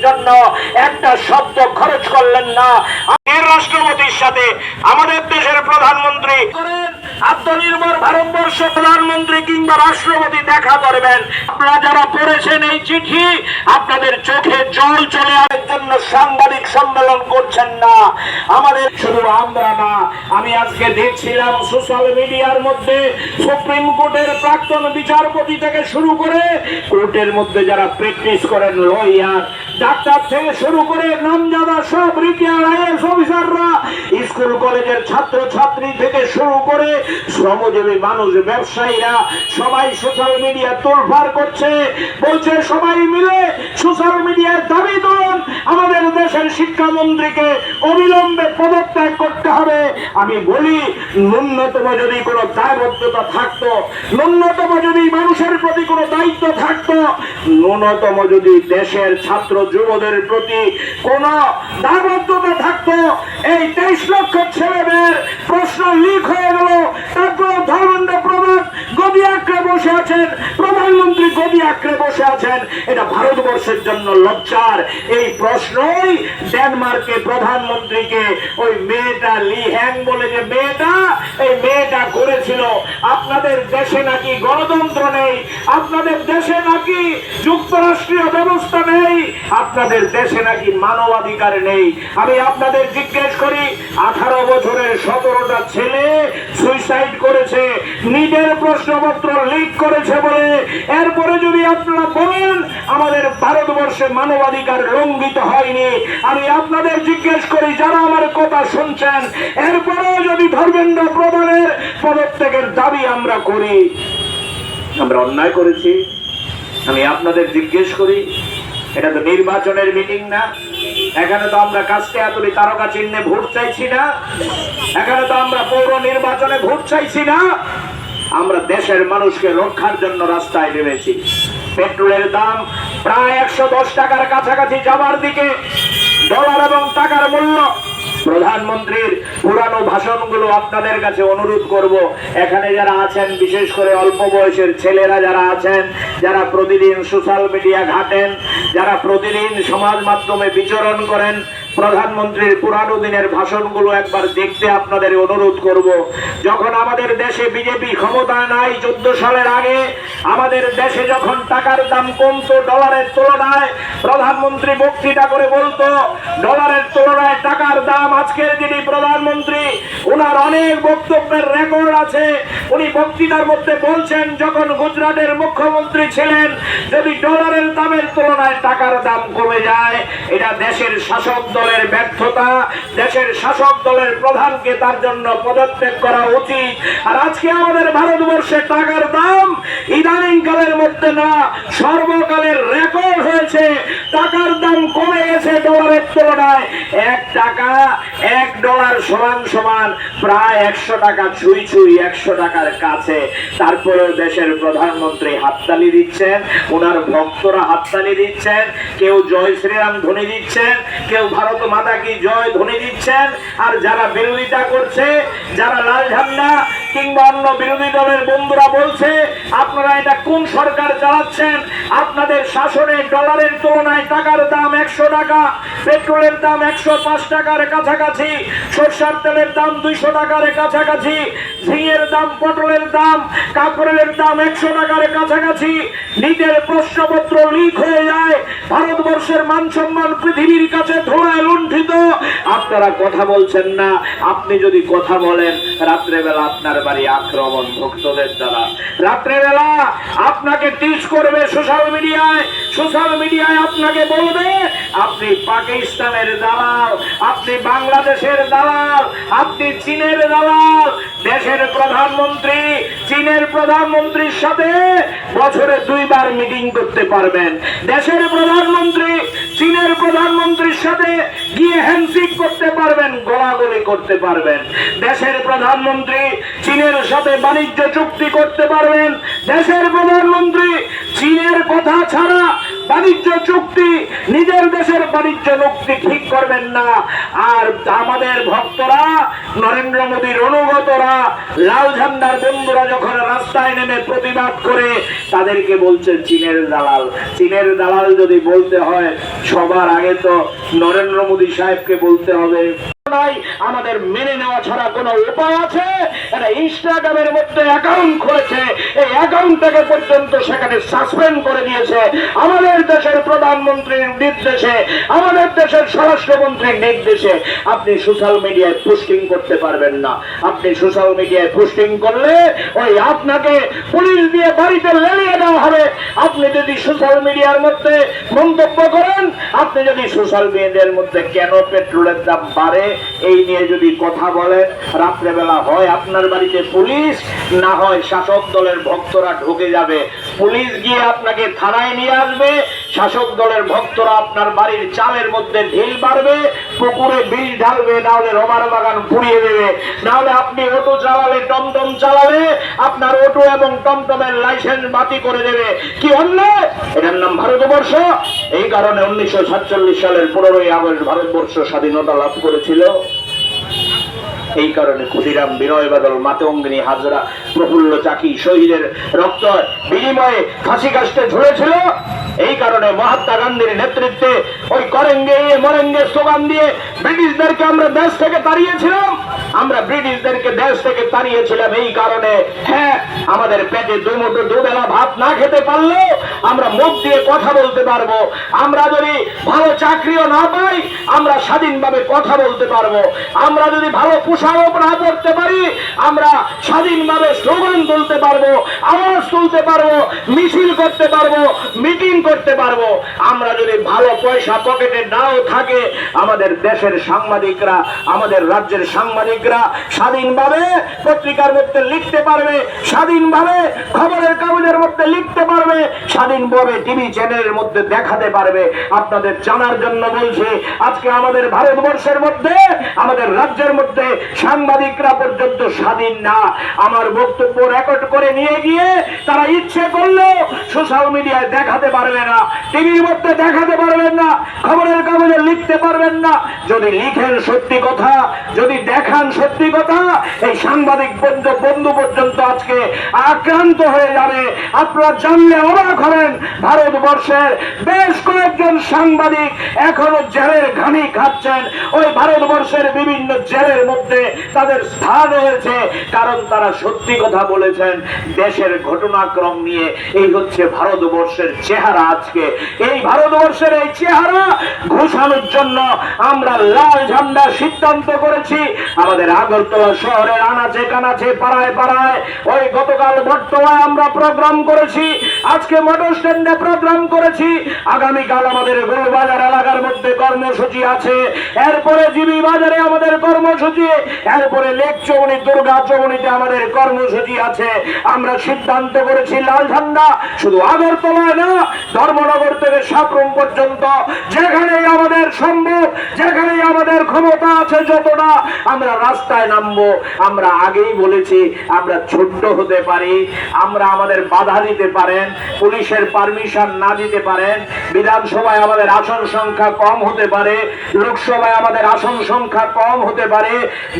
জন্য একটা শব্দ খরচ করলেন না। রাষ্ট্রপতির সাথে আমাদের দেশের প্রধানমন্ত্রী করেন, আত্মনির্ভর ভারতবর্ষ প্রধানমন্ত্রী কিংবা রাষ্ট্রপতি দেখা করবেন। আপনারা যারা পড়েছেন এই চিঠি, আপনাদের চোখে জল চলে আসার জন্য সাংবাদিক সম্মেলন করছেন না। আমাদের শুধু আমরা না, আমি আজকে দেখছিলাম সোশ্যাল মিডিয়ার মধ্যে সুপ্রিম কোর্টের প্রাক্তন বিচারপতি থেকে শুরু করে কোর্টের মধ্যে যারা প্র্যাকটিস করেন, লয়ার, ডাক্তার থেকে শুরু করে নামজাদা সব রিটায়ার্ড আইএএস অফিসাররা, স্কুল কলেজের ছাত্র ছাত্রী থেকে শুরু করে শ্রমজীবী মানুষ, ব্যবসায়ীরা সবাই সোশ্যাল মিডিয়া তোলপাড় করছে, বলছে সবাই মিলে সোশ্যাল মিডিয়ায় দাবি তুলুন আমাদের দেশের শিক্ষামন্ত্রীকে অবিলম্বে পদত্যাগ করতে হবে। আমি বলি, ন্যূনতম যদি কোনো দায়বদ্ধতা থাকতো, ন্যূনতম যদি মানুষের প্রতি কোনো দায়িত্ব থাকতো, ন্যূনতম যদি দেশের ছাত্র যুবদের প্রতি কোন দায়বদ্ধতা থাকতো, এই 23 লক্ষ ছেলেদের প্রশ্ন লিক হয়ে গেল, তারপর ধর্মেন্দ্র প্রধান গদি আঁকড়ে বসে আছেন, প্রধানমন্ত্রী গদি আঁকড়ে বসে আছেন। এটা ভারতবর্ষের জন্য লজ্জার। এই প্রশ্নই ডেনমার্কে প্রধানমন্ত্রীকে ওই মেয়েটা লি হ্যাং বলে যে মেয়েটা, এই মেয়েটা করেছিল, আপনাদের দেশে নাকি গণতন্ত্র নেই, আপনাদের দেশে নাকি যুক্তরাষ্ট্রীয় ব্যবস্থা নেই, আপনাদের দেশে নাকি মানবাধিকার নেই। আমি আপনাদের জিজ্ঞেস করি, 18 বছরের 17টা ছেলে সুইসাইড করেছে, নিজের প্রশ্নপত্র লিক করেছে বলে, এরপরে যদি আপনারা বলেন আমাদের ভারতবর্ষে মানবাধিকার লঙ্ঘিত হয়নি, আমি আপনাদের জিজ্ঞেস করি যারা আমার কথা শুনছেন, এরপরেও যদি ধর্মেন্দ্র প্রধানের পদত্যাগের দাবি আমরা করি, আমরা অন্যায় করেছি? আমি আপনাদের জিজ্ঞেস করি, এটা তো নির্বাচনের মিটিং না, এখানে তো আমরা কাস্তে আতুরি তারকা চিহ্নে ভোট চাইছি না, এখানে তো আমরা পৌর নির্বাচনে ভোট চাইছি না, আমরা দেশের মানুষকে রক্ষার জন্য রাস্তায় নেমেছি। পেট্রোলের দাম প্রায় 110 টাকার কাছাকাছি যাবার দিকে, ডলার এবং টাকার মূল্য। প্রধানমন্ত্রীর পুরানো ভাষণগুলো আপনাদের কাছে অনুরোধ করব, এখানে যারা আছেন, বিশেষ করে অল্প বয়সের ছেলেরা যারা আছেন, যারা প্রতিদিন সোশ্যাল মিডিয়া ঘাটেন, যারা প্রতিদিন সমাজ মাধ্যমে বিচরণ করেন, প্রধানমন্ত্রীর পুরানো দিনের ভাষণগুলো একবার দেখতে আপনাদের অনুরোধ করব। যখন আমাদের দেশে বিজেপি ক্ষমতায় নাই, 14 সালের আগে আমাদের দেশে যখন টাকার দাম কমতো ডলারের তুলনায়, প্রধানমন্ত্রী বক্তৃতা করে বলতো ডলারের তুলনায় টাকার দাম, আজকের যিনি প্রধানমন্ত্রী ওনার অনেক বক্তব্যের রেকর্ড আছে, উনি বক্তৃতার মধ্যে বলছেন যখন গুজরাটের মুখ্যমন্ত্রী ছিলেন, যদি ডলারের দামের তুলনায় টাকার দাম কমে যায়, এটা দেশের শাসক দলের ব্যর্থতা, দেশের শাসক দলের প্রধানকে তার জন্য পদত্যাগ করা উচিত। আর আজকে আমাদের ভারতবর্ষে টাকার দাম ইদানিং কালের মধ্যে না, সর্বকালের রেকর্ড হয়েছে, টাকার দাম কমে গেছে ডলারের তুলনায়। 1 টাকা, 1 ডলার সমান সমান প্রায় 100 টাকা ছুঁই ছুঁই, 100 টাকার কাছে। তারপরেও দেশের প্রধানমন্ত্রী হাততালি দিচ্ছেন, ওনার ভক্তরা হাততালি দিচ্ছেন, কেউ জয় শ্রীরাম ধ্বনি দিচ্ছেন, কেউ ভারত মাতা কি জয় ধ্বনি দিচ্ছেন। আর যারা বিরোধিতা করছে, যারা লাল ঝান্ডা কিংবা অন্য বিরোধী দলের বন্ধুরা বলছে আপনারা এটা কোন সরকার চালাচ্ছেন, আপনাদের শাসনে ডলারের তুলনায় টাকার দাম 100 টাকা, পেট্রোলের দাম 105 টাকার কাছাকাছি, সরষের তেলের দাম 200 টাকার কাছাকাছি, ঝিঙের দাম, পটলের দাম, কাঁকড়ের দাম 100 টাকার কাছাকাছি, নিজের প্রশ্নপত্র লিক হয়ে যায়, ভারতবর্ষের মান সম্মান পৃথিবীর কাছে ধোঁয়ায় লুণ্ঠিত, আপনারা কথা বলছেন না। আপনি যদি কথা বলেন, রাত্রেবেলা আপনার বাড়ি আক্রমণ ভক্তদের দ্বারা, রাত্রেবেলা আপনাকে টিচ করবে সোশ্যাল মিডিয়ায়, সোশ্যাল মিডিয়ায় আপনাকে বলবে আপনি পাকিস্তানের দালাল, আপনি বাংলাদেশের দালাল, আপনি চীনের দালাল। দেশের প্রধানমন্ত্রী চীনের প্রধানমন্ত্রীর সাথে বছরে 2 বার মিটিং করতে পারবেন, দেশের প্রধানমন্ত্রী চীনের প্রধানমন্ত্রীর সাথে গিয়ে হ্যান্ডশেক করতে পারবেন, গোলাগুলি করতে পারবেন, দেশের প্রধানমন্ত্রী চীনের সাথে বাণিজ্য চুক্তি করতে পারবেন, দেশের প্রধানমন্ত্রী চীনের কথা ছাড়া বাণিজ্য চুক্তি, নিজের দেশের বাণিজ্য চুক্তি ঠিক করবেন না। আর আমাদের ভক্তরা, নরেন্দ্র মোদীর অনুগতরা, লাল ঝান্ডার বন্ধুরা যখন রাস্তায় নেমে প্রতিবাদ করে, তাদেরকে বলছে চীনের দালাল। চীনের দালাল যদি বলতে হয়, সবার আগে তো নরেন্দ্র মোদী সাহেবকে বলতে হবে। আমাদের মেনে নেওয়া ছাড়া কোনো উপায় আছে? এটা ইনস্টাগ্রামের মধ্যে অ্যাকাউন্ট খুলেছে, এই অ্যাকাউন্টটাকে পর্যন্ত সেখানে সাসপেন্ড করে দিয়েছে আমাদের দেশের প্রধানমন্ত্রীর নির্দেশে, আমাদের দেশের স্বরাষ্ট্রমন্ত্রীর নির্দেশে। আপনি সোশ্যাল মিডিয়ায় পোস্টিং করতে পারবেন না। আপনি সোশ্যাল মিডিয়ায় পোস্টিং করলে ওই আপনাকে পুলিশ দিয়ে বাড়িতে লেলিয়ে দেওয়া হবে। আপনি যদি সোশ্যাল মিডিয়ার মধ্যে মন্তব্য করেন, আপনি যদি সোশ্যাল মিডিয়ার মধ্যে কেন পেট্রোলের দাম বাড়ে এই নিয়ে যদি কথা বলেন, রাত্রেবেলা হয় আপনার বাড়িতে পুলিশ, না হয় শাসক দলের ভক্তরা ঢুকে যাবে। পুলিশ গিয়ে আপনাকে থানায় নিয়ে আসবে, শাসক দলের ভক্তরা আপনার বাড়ির চালের মধ্যে ঢিল মারবে, পুকুরে বিষ ঢালবে, নাহলে রবার বাগান পুড়িয়ে দেবে, নাহলে আপনি অটো চালালে, টমটম চালালে আপনার অটো এবং টমটমের লাইসেন্স বাতিল করে দেবে। কি অন্যায়! এটার নাম ভারতবর্ষ। এই কারণে 1947 সালের 15ই আগস্ট ভারতবর্ষ স্বাধীনতা লাভ করেছিল। এই কারণে ক্ষুদিরাম, বিনয় বাদল, মাতঙ্গিনী হাজরা, প্রফুল্ল চাকি শহীদের রক্ত বিনিময়ে ফাঁসি কাস্টে ঝুলেছিল। এই কারণে মহাত্মা গান্ধীর নেতৃত্বে ওই করেঙ্গে মরেঙ্গে স্লোগান দিয়ে ব্রিটিশদেরকে আমরা দেশ থেকে তাড়িয়েছিলাম। আমরা ব্রিটিশদেরকে দেশ থেকে তাড়িয়েছিলাম এই কারণে, হ্যাঁ, আমাদের পেটে দুমুঠো দুবেলা ভাত না খেতে পারলেও আমরা মুখ দিয়ে কথা বলতে পারবো। আমরা যদি ভালো চাকরিও না পাই, আমরা স্বাধীনভাবে কথা বলতে পারবো। আমরা যদি ভালো পোশাক না পড়তে পারি, আমরা স্বাধীনভাবে স্লোগান তুলতে পারবো, আওয়াজ তুলতে পারবো, মিছিল করতে পারবো, মিটিং করতে পারবো। আমরা যদি ভালো পয়সা পকেটে নাও থাকে, আমাদের দেশের সাংবাদিকরা, আমাদের রাজ্যের সাংবাদিকরা স্বাধীনভাবে পত্রিকার মধ্যে লিখতে পারবে, স্বাধীনভাবে খবরের কাগজের মধ্যে লিখতে পারবে, স্বাধীনভাবে টিভি চ্যানেলের মধ্যে দেখাতে পারবে। আপনাদের জানার জন্য বলছি, আজকে আমাদের ভারতবর্ষের মধ্যে, আমাদের রাজ্যের মধ্যে সাংবাদিকরা পর্যন্ত স্বাধীন না। আমার বক্তব্য রেকর্ড করে নিয়ে গিয়ে তারা ইচ্ছে করলে সোশ্যাল মিডিয়ায় দেখাতে পারবে না, টিভির মধ্যে দেখাতে পারবেন না, খবরের কাগজে লিখতে পারবেন না। যদি লিখেন সত্যি কথা, যদি দেখান সত্যি কথা, এই সাংবাদিক বন্ধু পর্যন্ত আজকে আক্রান্ত হয়ে যাবে। আপনারা জানলে অবাক হবেন, ভারতবর্ষের বেশ কয়েকজন সাংবাদিক এখনো জেলের ঘানি খাচ্ছেন। ওই ভারতবর্ষের বিভিন্ন জেলের মধ্যে তাদের স্থান হয়েছে, কারণ তারা সত্যি কথা বলেছেন দেশের ঘটনাক্রম নিয়ে। এই হচ্ছে ভারতবর্ষের চেহারা। আজকে এই ভারতবর্ষের এই চেহারা ঘোষানোর জন্য আমরা লাল ঝান্ডা সিদ্ধান্ত করেছি। আমাদের আগরতলা শহরের আনাচে কানাচে, পাড়ায় পাড়ায়, ওই গতকাল বটতলায় আমরা প্রোগ্রাম করেছি, আজকে মোটর স্ট্যান্ডে প্রোগ্রাম করেছি, আগামীকাল আমাদের গোলবাজার এলাকার মধ্যে কর্মসূচি আছে, এরপরে জিবি বাজারে আমাদের কর্মসূচি, এরপরে লেক চৌমনি, দুর্গা চৌমনিতে আমাদের কর্মসূচি আছে। আমরা সিদ্ধান্ত করেছি লাল ঝান্ডা শুধু আগরতলায় না, ধর্মনগর থেকে সাপ্রম পর্যন্ত, যেখানেই আমাদের সম্ভব, যেখানেই আমাদের ক্ষমতা আছে যতটা, আমরা রাস্তায় নামবো। আমরা আগেই বলেছি আমরা ছোট্ট হতে পারি, আমরা আমাদের বাধা দিতে পারেন, পুলিশের পারমিশন না দিতে পারেন, বিধানসভায় আমাদের আসন সংখ্যা কম হতে পারে, লোকসভায় আমাদের আসন সংখ্যা কম হতে পারে,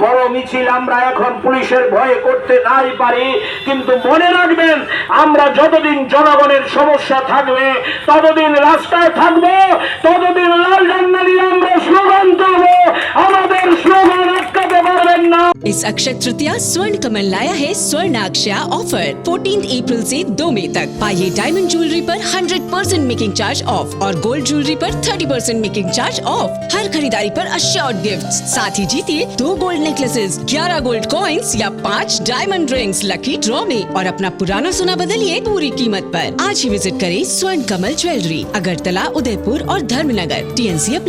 বড় মিছিল আমরা এখন পুলিশের ভয়ে করতে নাই পারি, কিন্তু মনে রাখবেন আমরা যতদিন জনগণের সমস্যা থাকবে, ততদিন রাস্তায় থাকবো, ততদিন লাল ঝান্ডা নিয়ে আমরা স্লোগান তুলবো। আমাদের স্লোগান আটকাতে পারবেন না। इस अक्षय तृतीया स्वर्ण कमल लाया है स्वर्ण अक्षया ऑफर 14 अप्रैल से 2 मई तक। पाइए डायमंड ज्वेलरी पर 100% मेकिंग चार्ज ऑफ और गोल्ड ज्वेलरी पर 30% मेकिंग चार्ज ऑफ। हर खरीदारी पर अश्योर्ड गिफ्ट्स, साथ ही जीतिए 2 गोल्ड नेकलेसेस, 11 गोल्ड कॉइन्स या 5 डायमंड रिंग्स लकी ड्रॉ में, और अपना पुराना सोना बदलिए पूरी कीमत पर। आज ही विजिट करें स्वर्ण कमल ज्वेलरी, अगरतला, उदयपुर और धर्मनगर। TNC